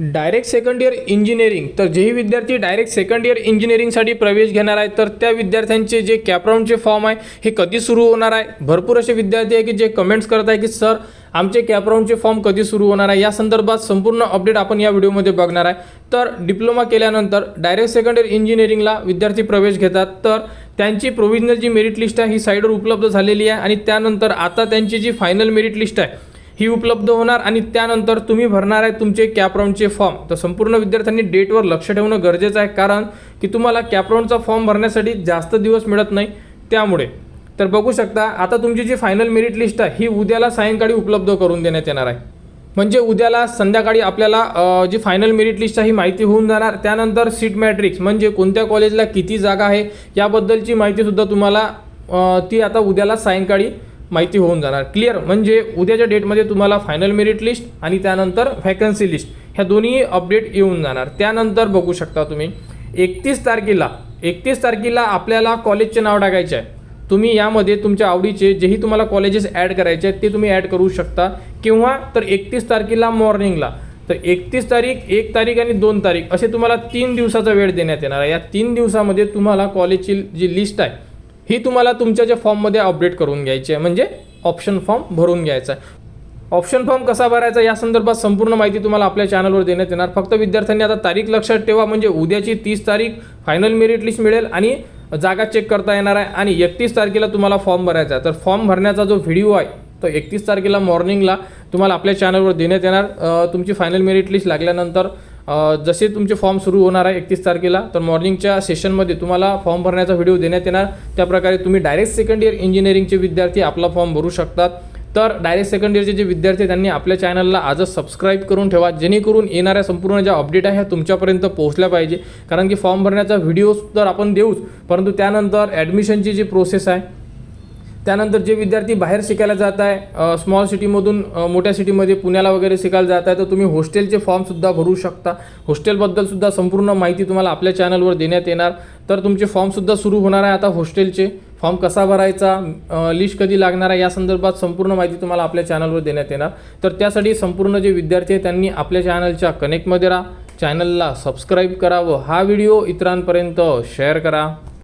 Direct second year engineering, तर जेही विद्यार्थी डायरेक्ट सेकंड इयर इंजिनिअरिंगसाठी प्रवेश घेणार आहे तर त्या विद्यार्थ्यांचे जे कॅपराऊंडचे फॉर्म आहे हे कधी सुरू होणार आहे. भरपूर असे विद्यार्थी आहे की जे कमेंट्स करत आहे की सर आमचे कॅपराऊंडचे फॉर्म कधी सुरू होणार आहे. या संदर्भात संपूर्ण अपडेट आपण या व्हिडिओमध्ये बघणार आहे. तर डिप्लोमा केल्यानंतर डायरेक्ट सेकंड इयर इंजिनिअरिंगला विद्यार्थी प्रवेश घेतात तर त्यांची प्रोव्हिजनल जी मेरिट लिस्ट आहे ही साईडवर उपलब्ध झालेली आहे आणि त्यानंतर आता त्यांची जी फायनल मेरिट लिस्ट आहे ही उपलब्ध होणार आणि त्यानंतर तुम्ही भरणार आहे तुमचे कॅपराऊंडचे फॉर्म. तर संपूर्ण विद्यार्थ्यांनी डेटवर लक्ष ठेवणं गरजेचं आहे कारण की तुम्हाला कॅपराऊंडचा फॉर्म भरण्यासाठी जास्त दिवस मिळत नाही त्यामुळे. तर बघू शकता आता तुमची जी फायनल मेरिट लिस्ट आहे ही उद्याला सायंकाळी उपलब्ध करून देण्यात येणार आहे. म्हणजे उद्याला संध्याकाळी आपल्याला जी फायनल मेरिट लिस्ट आहे ही माहिती होऊन जाणार. त्यानंतर सीट मॅट्रिक्स म्हणजे कोणत्या कॉलेजला किती जागा आहे याबद्दलची माहितीसुद्धा तुम्हाला ती आता उद्याला सायंकाळी माहिती होऊन जाणार. क्लिअर, म्हणजे उद्याच्या डेटमध्ये तुम्हाला फायनल मेरिट लिस्ट आणि त्यानंतर व्हॅकन्सी लिस्ट ह्या दोन्ही अपडेट येऊन जाणार. त्यानंतर बघू शकता तुम्ही 31 तारखेला आपल्याला कॉलेजचे नाव टाकायचे आहे. तुम्ही यामध्ये तुमच्या आवडीचे जेही तुम्हाला कॉलेजेस ॲड करायचे आहेत ते तुम्ही ॲड करू शकता. किंवा तर 31 तारखेला मॉर्निंगला, तर 31 तारीख, 1 तारीख आणि 2 तारीख असे तुम्हाला 3 दिवसाचा वेळ देण्यात येणार आहे. या 3 दिवसामध्ये तुम्हाला कॉलेजची जी लिस्ट आहे ही तुम्हाला तुमच्या ज्या फॉर्ममध्ये अपडेट करून घ्यायची आहे, म्हणजे ऑप्शन फॉर्म भरून घ्यायचा आहे. ऑप्शन फॉर्म कसा भरायचा या संदर्भात संपूर्ण माहिती तुम्हाला आपल्या चॅनलवर देण्यात येणार. फक्त विद्यार्थ्यांनी आता तारीख लक्षात ठेवा, म्हणजे उद्याची 30 तारीख फायनल मेरिट लिस्ट मिळेल आणि जागा चेक करता येणार आहे आणि 31 तारखेला तुम्हाला फॉर्म भरायचा आहे. तर फॉर्म भरण्याचा जो व्हिडिओ आहे तो 31 तारखेला मॉर्निंगला तुम्हाला आपल्या चॅनलवर देण्यात येणार. तुमची फायनल मेरिट लिस्ट लागल्यानंतर जसे तुमचे फॉर्म सुरू होणार आहे 31 तारखेला तर मॉर्निंगच्या सेशनमध्ये तुम्हाला फॉर्म भरण्याचा व्हिडिओ देण्यात येणार. त्याप्रकारे तुम्ही डायरेक्ट सेकंड इयर इंजिनिअरिंगचे विद्यार्थी आपला फॉर्म भरू शकतात. तर डायरेक्ट सेकंड इयरचे जे विद्यार्थी त्यांनी आपल्या चॅनलला आजच सबस्क्राईब करून ठेवा, जेणेकरून येणाऱ्या संपूर्ण ज्या अपडेट आहे ह्या तुमच्यापर्यंत पोहोचल्या पाहिजे. कारण की फॉर्म भरण्याचा व्हिडिओ तर आपण देऊच, परंतु त्यानंतर ॲडमिशनची जी प्रोसेस आहे, त्यानंतर जे विद्यार्थी बाहेर शिकायला जात आहे स्मॉल सिटीमधून मोठ्या सिटीमध्ये पुण्याला वगैरे शिकायला जात आहे तर तुम्ही हॉस्टेलचे फॉर्मसुद्धा भरू शकता. हॉस्टेलबद्दलसुद्धा संपूर्ण माहिती तुम्हाला आपल्या चॅनलवर देण्यात येणार. तर तुमचे फॉर्मसुद्धा सुरू होणार आहे आता. हॉस्टेलचे फॉर्म कसा भरायचा, लिस्ट कधी लागणार आहे या संदर्भात संपूर्ण माहिती तुम्हाला आपल्या चॅनलवर देण्यात येणार. तर त्यासाठी संपूर्ण जे विद्यार्थी आहेत त्यांनी आपल्या चॅनलच्या कनेक्टमध्ये राहा, चॅनलला सबस्क्राईब करा व हा व्हिडिओ इतरांपर्यंत शेअर करा.